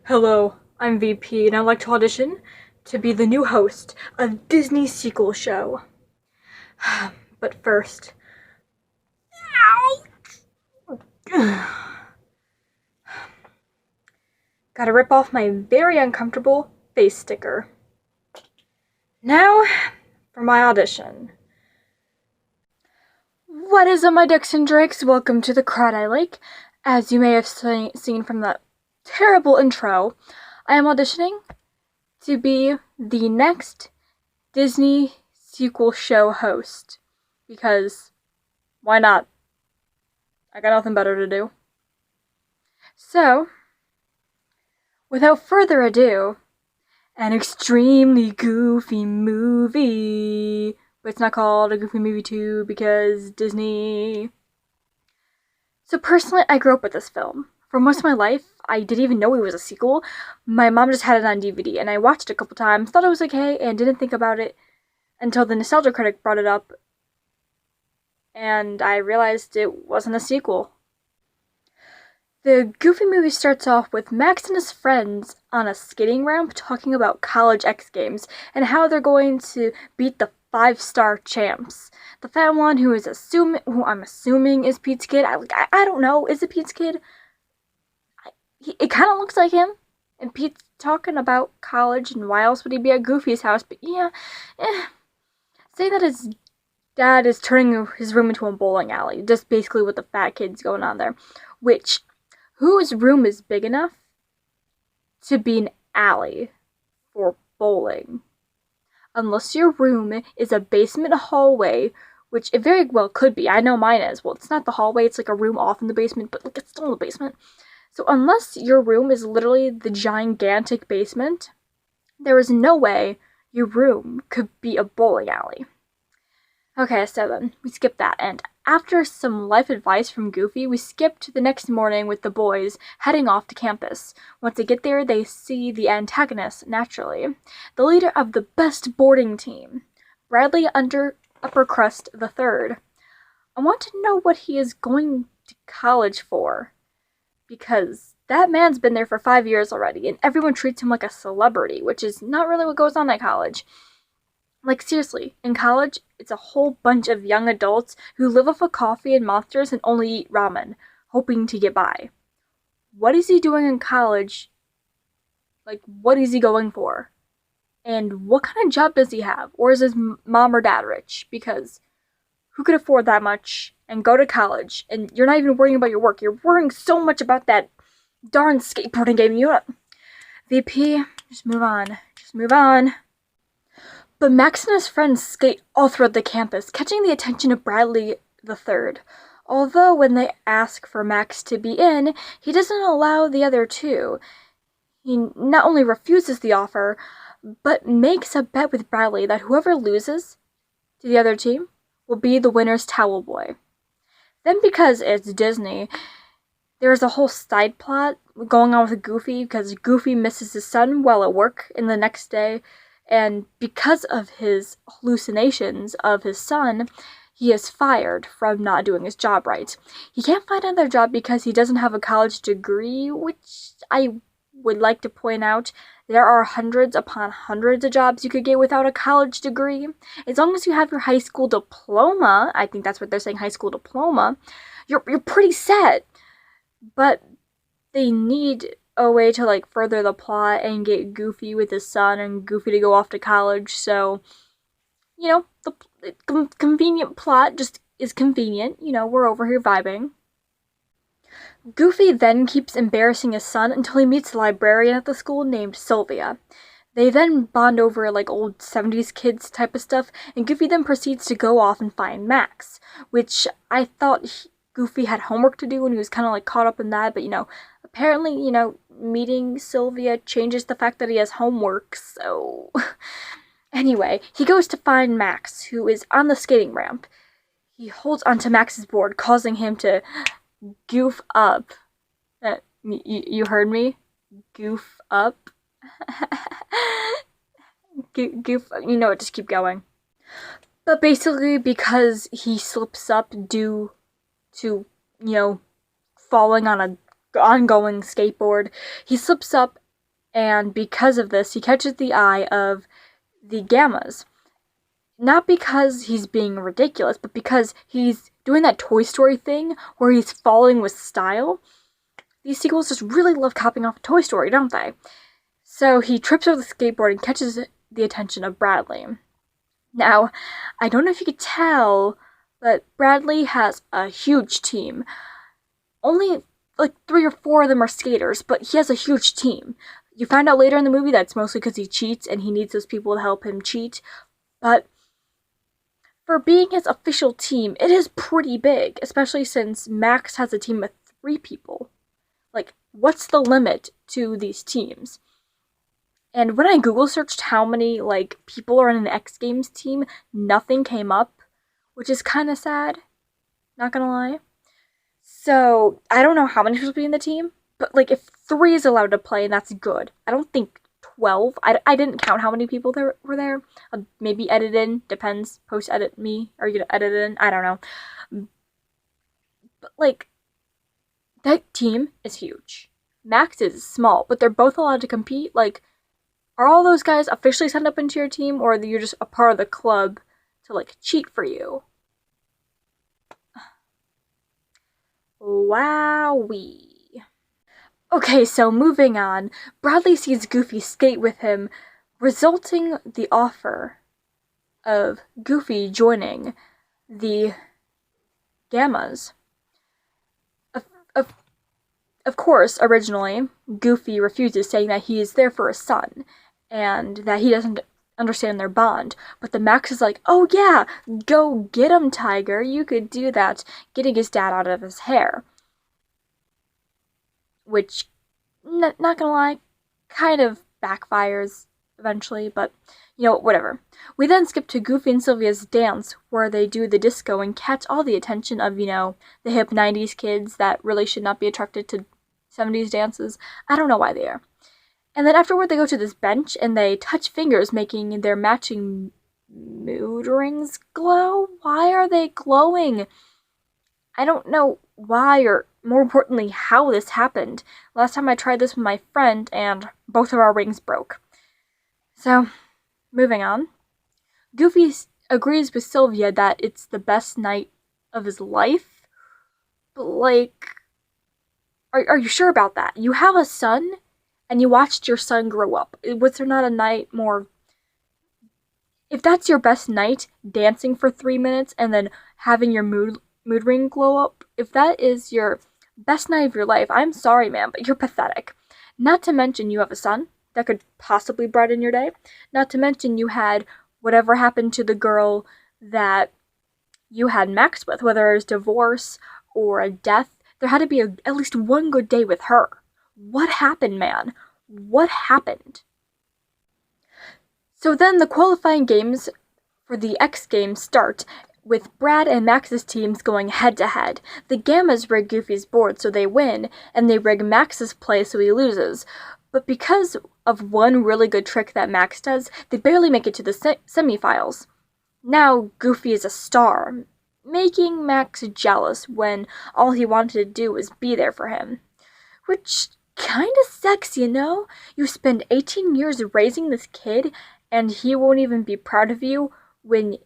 Hello, I'm VP, and I'd like to audition to be the new host of Disney's sequel show. But first, gotta rip off my very uncomfortable face sticker. Now, for my audition. What is up, my ducks and drakes? Welcome to the Crowdeye Lake. As you may have seen from that terrible intro, I am auditioning to be the next Disney sequel show host. Because, why not? I got nothing better to do. So, without further ado, an extremely goofy movie. But it's not called a Goofy Movie 2 because Disney. So personally, I grew up with this film. For most of my life, I didn't even know it was a sequel. My mom just had it on DVD, and I watched it a couple times, thought it was okay, and didn't think about it until the Nostalgia Critic brought it up, and I realized it wasn't a sequel. The Goofy movie starts off with Max and his friends on a skating ramp talking about college X Games and how they're going to beat the 5-star champs. The fat one who I'm assuming is Pete's kid. I don't know. Is it Pete's kid? It kind of looks like him. And Pete's talking about college and why else would he be at Goofy's house? But yeah, say that his dad is turning his room into a bowling alley. Just basically what the fat kid's going on there. Which, whose room is big enough to be an alley for bowling? Unless your room is a basement hallway, which it very well could be. I know mine is. Well, it's not the hallway, it's like a room off in the basement, but like it's still in the basement. So unless your room is literally the gigantic basement, there is no way your room could be a bowling alley. Okay, so then we skip that, and after some life advice from Goofy, we skip to the next morning with the boys heading off to campus. Once they get there, they see the antagonist, naturally, the leader of the best boarding team, Bradley Uppercrust III. I want to know what he is going to college for, because that man's been there for 5 years already, and everyone treats him like a celebrity, which is not really what goes on at college. Like, seriously, in college, it's a whole bunch of young adults who live off of coffee and Monsters and only eat ramen, hoping to get by. What is he doing in college? Like, what is he going for? And what kind of job does he have? Or is his mom or dad rich? Because who could afford that much and go to college? And you're not even worrying about your work. You're worrying so much about that darn skateboarding game. You know what? VP, just move on. Just move on. But Max and his friends skate all throughout the campus, catching the attention of Bradley III. Although when they ask for Max to be in, he doesn't allow the other two. He not only refuses the offer, but makes a bet with Bradley that whoever loses to the other team will be the winner's towel boy. Then, because it's Disney, there's a whole side plot going on with Goofy, because Goofy misses his son while at work in the next day. And because of his hallucinations of his son, he is fired from not doing his job right. He can't find another job because he doesn't have a college degree, which I would like to point out. There are hundreds upon hundreds of jobs you could get without a college degree. As long as you have your high school diploma, I think that's what they're saying, high school diploma, you're pretty set. But they need a way to like further the plot and get Goofy with his son and Goofy to go off to college. So, you know, the convenient plot just is convenient. You know, we're over here vibing. Goofy then keeps embarrassing his son until he meets a librarian at the school named Sylvia. They then bond over like old 70s kids type of stuff, and Goofy then proceeds to go off and find Max, which I thought Goofy had homework to do and he was kind of like caught up in that, but you know, apparently, you know, meeting Sylvia changes the fact that he has homework, so... Anyway, he goes to find Max, who is on the skating ramp. He holds onto Max's board, causing him to goof up. You heard me? Goof up? goof, you know what, just keep going. But basically, because he slips up due to, you know, falling on a ongoing skateboard, he slips up And because of this, he catches the eye of the Gammas. Not because he's being ridiculous, but because he's doing that Toy Story thing where he's following with style. These sequels just really love copying off Toy Story, don't they? So he trips over the skateboard and catches the attention of Bradley. Now, I don't know if you could tell, but Bradley has a huge team. Only like 3 or 4 of them are skaters, but he has a huge team. You find out later in the movie that it's mostly because he cheats and he needs those people to help him cheat. But for being his official team, it is pretty big, especially since Max has a team of 3 people. Like, what's the limit to these teams? And when I Google searched how many, like, people are in an X Games team, nothing came up, which is kind of sad, not gonna lie. So, I don't know how many people will be in the team, but, like, if 3 is allowed to play, that's good. I don't think 12. I didn't count how many people there were there. Maybe edit in, depends. Post-edit me. Are you gonna edit in? I don't know. But, like, that team is huge. Max is small, but they're both allowed to compete. Like, are all those guys officially signed up into your team, or are you just a part of the club to, like, cheat for you? Wowee. Okay, so moving on. Bradley sees Goofy skate with him, resulting the offer of Goofy joining the Gammas. Of course, originally, Goofy refuses, saying that he is there for his son, and that he doesn't understand their bond. But the Max is like, oh yeah, go get him, Tiger, you could do that, getting his dad out of his hair. Which, not gonna lie, kind of backfires eventually, but, you know, whatever. We then skip to Goofy and Sylvia's dance, where they do the disco and catch all the attention of, you know, the hip 90s kids that really should not be attracted to 70s dances. I don't know why they are. And then afterward, they go to this bench and they touch fingers, making their matching mood rings glow. Why are they glowing? I don't know why, or more importantly, how this happened. Last time I tried this with my friend, and both of our rings broke. So, moving on. Goofy agrees with Sylvia that it's the best night of his life. But, like, are you sure about that? You have a son, and you watched your son grow up. Was there not a night more... If that's your best night, dancing for 3 minutes, and then having your mood ring glow up, if that is your best night of your life, I'm sorry, man, but you're pathetic. Not to mention you have a son that could possibly brighten your day. Not to mention you had whatever happened to the girl that you had Max with, whether it was divorce or a death. There had to be at least one good day with her. What happened, man? What happened? So then the qualifying games for the X Games start, with Brad and Max's teams going head-to-head. The Gammas rig Goofy's board so they win, and they rig Max's play so he loses. But because of one really good trick that Max does, they barely make it to the semifinals. Now Goofy is a star, making Max jealous when all he wanted to do was be there for him. Which kinda sucks, you know? You spend 18 years raising this kid, and he won't even be proud of you when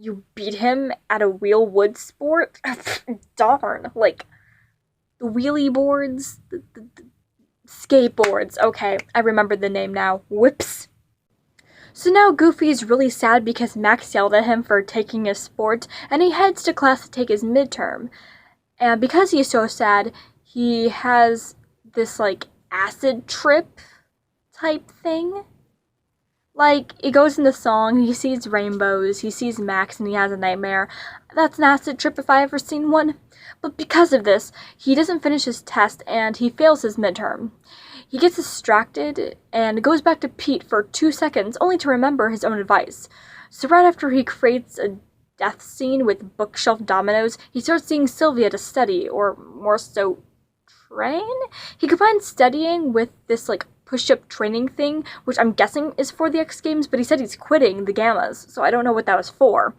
you beat him at a real wood sport? Darn. Like, the wheelie boards, the skateboards. Okay, I remember the name now. Whoops. So now Goofy is really sad because Max yelled at him for taking his sport, and he heads to class to take his midterm. And because he's so sad, he has this, like, acid trip type thing. Like, it goes in the song, he sees rainbows, he sees Max, and he has a nightmare. That's an acid trip if I ever seen one. But because of this, he doesn't finish his test, and he fails his midterm. He gets distracted, and goes back to Pete for 2 seconds, only to remember his own advice. So right after he creates a death scene with bookshelf dominoes, he starts seeing Sylvia to study, or more so, train? He combines studying with this, like, push-up training thing, which I'm guessing is for the X Games, but he said he's quitting the Gammas, so I don't know what that was for.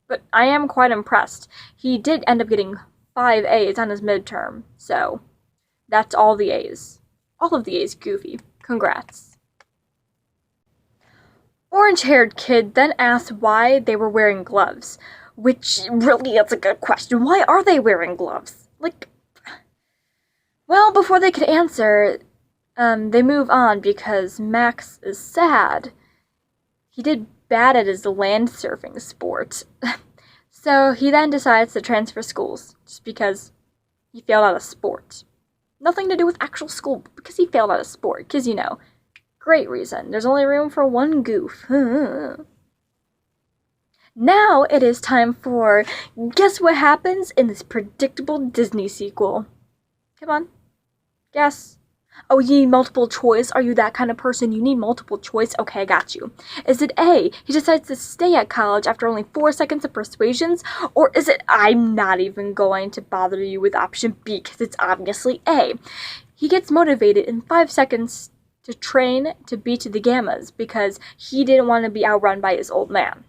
But I am quite impressed. He did end up getting 5 A's on his midterm, so that's all the A's. All of the A's goofy. Congrats. Orange-haired kid then asked why they were wearing gloves, which really is a good question. Why are they wearing gloves? Well, before they could answer, they move on because Max is sad. He did bad at his land surfing sport. So he then decides to transfer schools, just because he failed out of sport. Nothing to do with actual school, but because he failed out of sport. Because, great reason. There's only room for one goof. Now it is time for guess what happens in this predictable Disney sequel. Come on. Guess. Oh, you need multiple choice? Are you that kind of person? You need multiple choice? Okay, I got you. Is it A, he decides to stay at college after only 4 seconds of persuasions? Or is it, I'm not even going to bother you with option B because it's obviously A. He gets motivated in 5 seconds to train to beat the Gammas because he didn't want to be outrun by his old man.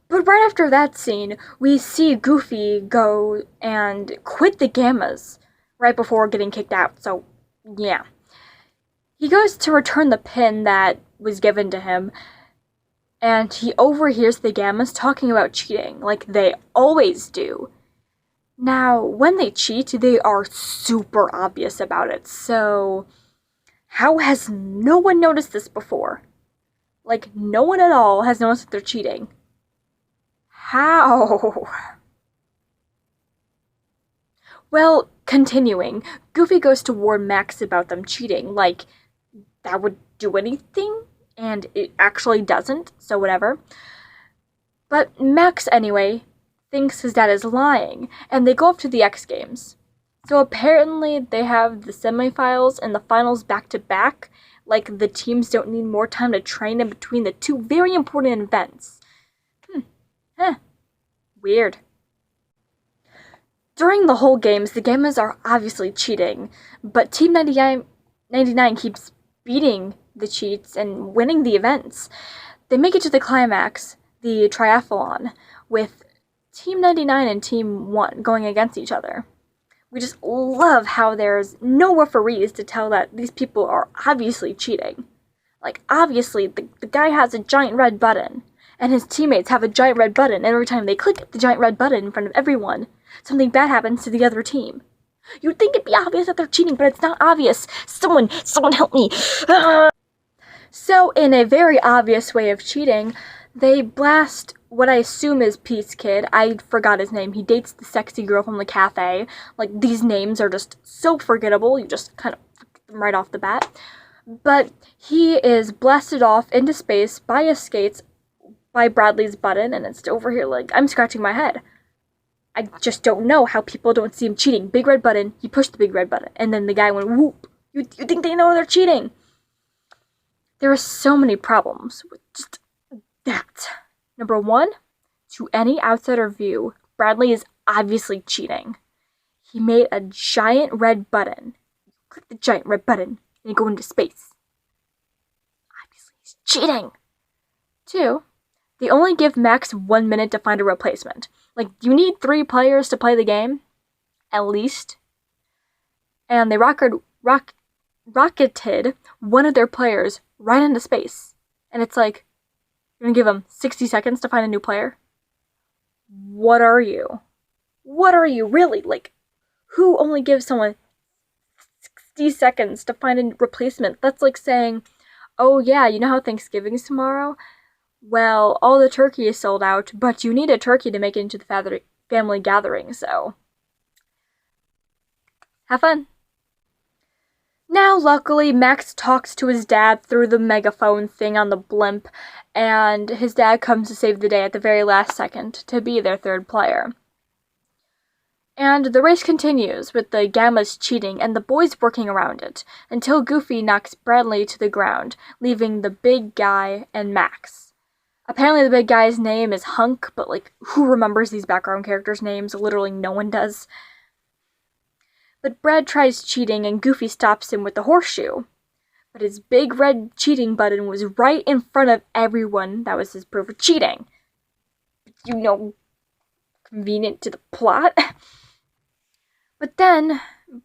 But right after that scene, we see Goofy go and quit the Gammas right before getting kicked out, so yeah. He goes to return the pin that was given to him, and he overhears the Gammas talking about cheating, like they always do. Now, when they cheat, they are super obvious about it, so how has no one noticed this before? Like, no one at all has noticed that they're cheating. How? Well, continuing, Goofy goes to warn Max about them cheating, like, that would do anything, and it actually doesn't, so whatever. But Max, anyway, thinks his dad is lying, and they go up to the X Games. So apparently they have the semifinals and the finals back-to-back, like the teams don't need more time to train in between the two very important events. Weird. During the whole games, the Gammas are obviously cheating, but Team 99 keeps beating the cheats and winning the events. They make it to the climax, the triathlon, with Team 99 and Team 1 going against each other. We just love how there's no referees to tell that these people are obviously cheating. Like, obviously, the guy has a giant red button, and his teammates have a giant red button, and every time they click the giant red button in front of everyone, something bad happens to the other team. You'd think it'd be obvious that they're cheating, but it's not obvious. Someone help me. So, in a very obvious way of cheating, they blast what I assume is Pete's kid. I forgot his name. He dates the sexy girl from the cafe. Like, these names are just so forgettable. You just kind of forget them right off the bat. But he is blasted off into space by his skates by Bradley's button, and it's over here like, I'm scratching my head. I just don't know how people don't see him cheating. Big red button, he pushed the big red button, and then the guy went, whoop. You think they know they're cheating? There are so many problems with just that. Number one, to any outsider view, Bradley is obviously cheating. He made a giant red button. Click the giant red button, and you go into space. Obviously, he's cheating. Two, they only give Max 1 minute to find a replacement. Like, you need 3 players to play the game, at least. And they rocketed one of their players right into space. And it's like, you're gonna give them 60 seconds to find a new player? What are you? What are you, really? Like, who only gives someone 60 seconds to find a replacement? That's like saying, oh yeah, you know how Thanksgiving's tomorrow? Well, all the turkey is sold out, but you need a turkey to make it into the family gathering, so have fun. Now, luckily, Max talks to his dad through the megaphone thing on the blimp, and his dad comes to save the day at the very last second to be their third player. And the race continues, with the Gammas cheating and the boys working around it, until Goofy knocks Bradley to the ground, leaving the big guy and Max. Apparently the big guy's name is Hunk, but like, who remembers these background characters' names? Literally no one does. But Brad tries cheating and Goofy stops him with the horseshoe. But his big red cheating button was right in front of everyone. That was his proof of cheating. Convenient to the plot. But then,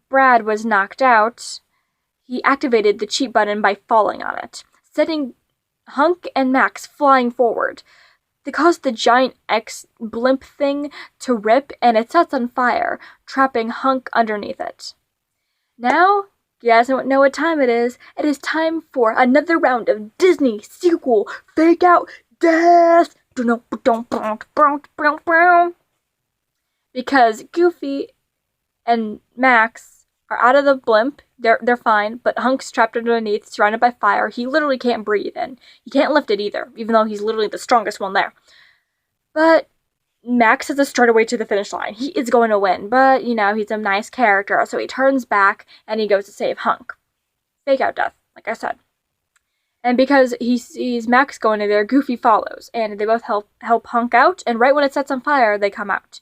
Brad was knocked out. he activated the cheat button by falling on it, setting Hunk and Max flying forward. They caused the giant X blimp thing to rip, and it sets on fire, trapping Hunk underneath it. Now, you guys know what time it is. It is time for another round of Disney sequel fake out death. Because Goofy and Max are out of the blimp. They're fine, but Hunk's trapped underneath, surrounded by fire. He literally can't breathe, and he can't lift it either, even though he's literally the strongest one there. But Max has to straight away to the finish line. He is going to win, but, you know, he's a nice character, so he turns back, and he goes to save Hunk. Fake out death, like I said. And because he sees Max going in there, Goofy follows, and they both help Hunk out, and right when it sets on fire, they come out.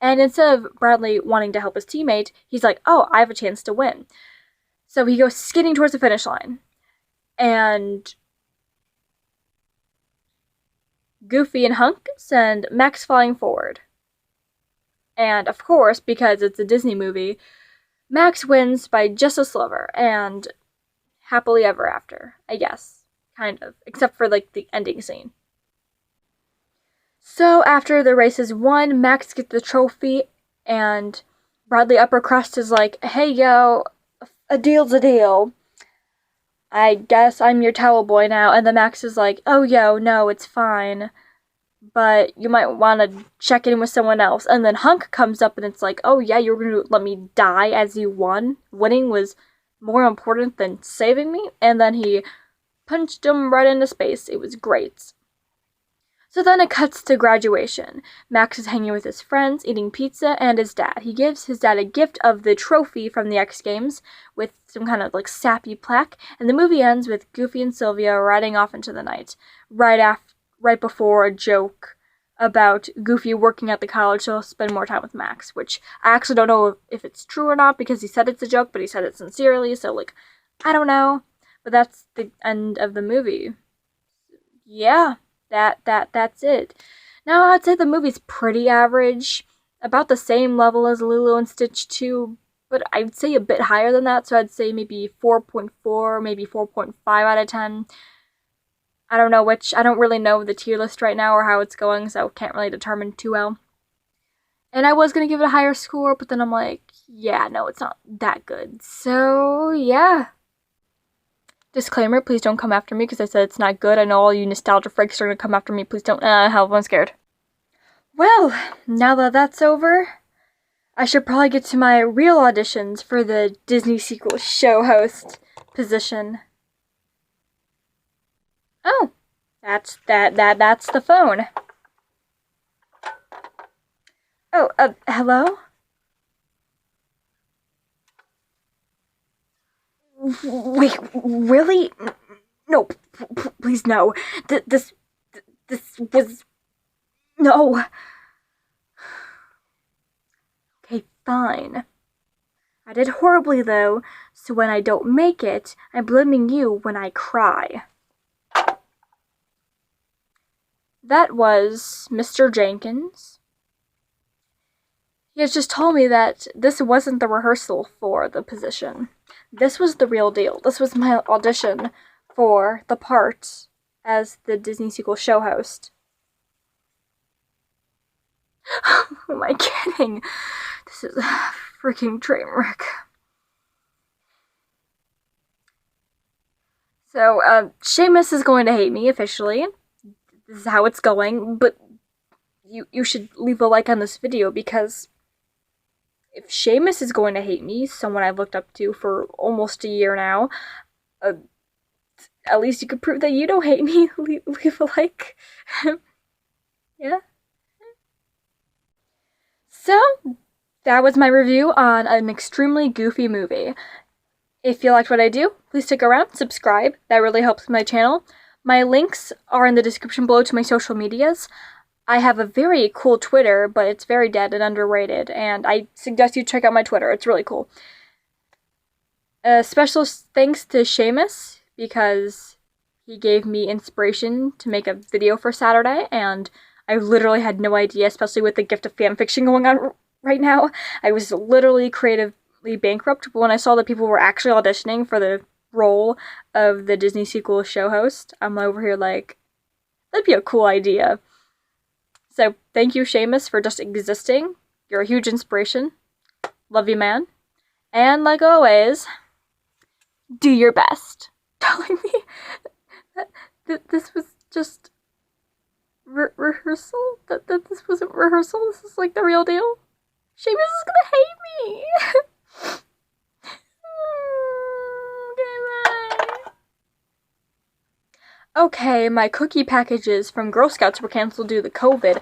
And instead of Bradley wanting to help his teammate, he's like, oh, I have a chance to win. So he goes skidding towards the finish line. And Goofy and Hunk send Max flying forward. And of course, because it's a Disney movie, Max wins by just a sliver, and happily ever after, I guess. Kind of. Except for, like, the ending scene. So, after the race is won, Max gets the trophy, and Bradley Upper Crust is like, hey, yo, a deal's a deal. I guess I'm your towel boy now. And then Max is like, oh, yo, no, it's fine. But you might want to check in with someone else. And then Hunk comes up, and it's like, oh, yeah, you're going to let me die as you won? Winning was more important than saving me? And then he punched him right into space. It was great. So then it cuts to graduation. Max is hanging with his friends, eating pizza, and his dad. He gives his dad a gift of the trophy from the X Games with some kind of, like, sappy plaque, and the movie ends with Goofy and Sylvia riding off into the night, right before a joke about Goofy working at the college so he'll spend more time with Max, which I actually don't know if it's true or not, because he said it's a joke, but he said it sincerely, so, like, I don't know. But that's the end of the movie. Yeah. That's it. Now, I'd say the movie's pretty average, about the same level as Lilo and Stitch 2, but I'd say a bit higher than that, so I'd say maybe 4.4, maybe 4.5 out of 10. I don't know which, I don't really know the tier list right now or how it's going, so can't really determine too well. And I was gonna give it a higher score, but then I'm like, yeah, no, it's not that good. So, yeah. Disclaimer, please don't come after me because I said it's not good. I know all you nostalgia freaks are going to come after me. Please don't. Hell, I'm scared. Well, now that that's over, I should probably get to my real auditions for the Disney sequel show host position. Oh, that's the phone. Oh, hello? Wait, really? No, please no. This was... No. Okay, fine. I did horribly, though, so when I don't make it, I'm blaming you when I cry. That was Mr. Jenkins. He has just told me that this wasn't the rehearsal for the position. This was the real deal. This was my audition for the part as the Disney sequel show host. Who am I kidding? This is a freaking train wreck. So, Seamus is going to hate me officially. This is how it's going, but you should leave a like on this video because if Seamus is going to hate me, someone I've looked up to for almost a year now, at least you could prove that you don't hate me. Leave a like. Yeah. So, that was my review on an extremely goofy movie. If you liked what I do, please stick around, subscribe. That really helps my channel. My links are in the description below to my social medias. I have a very cool Twitter, but it's very dead and underrated, and I suggest you check out my Twitter. It's really cool. Special thanks to Seamus, because he gave me inspiration to make a video for Saturday, and I literally had no idea, especially with the gift of fanfiction going on right now. I was literally creative recently bankrupt, but when I saw that people were actually auditioning for the role of the Disney sequel show host, I'm over here like, that'd be a cool idea. So thank you, Seamus, for just existing. You're a huge inspiration. Love you, man. And like always, do your best. Telling me that this was just rehearsal? That this wasn't rehearsal? This is like the real deal? Seamus is gonna hate me! Okay, bye. Okay, my cookie packages from Girl Scouts were canceled due to COVID.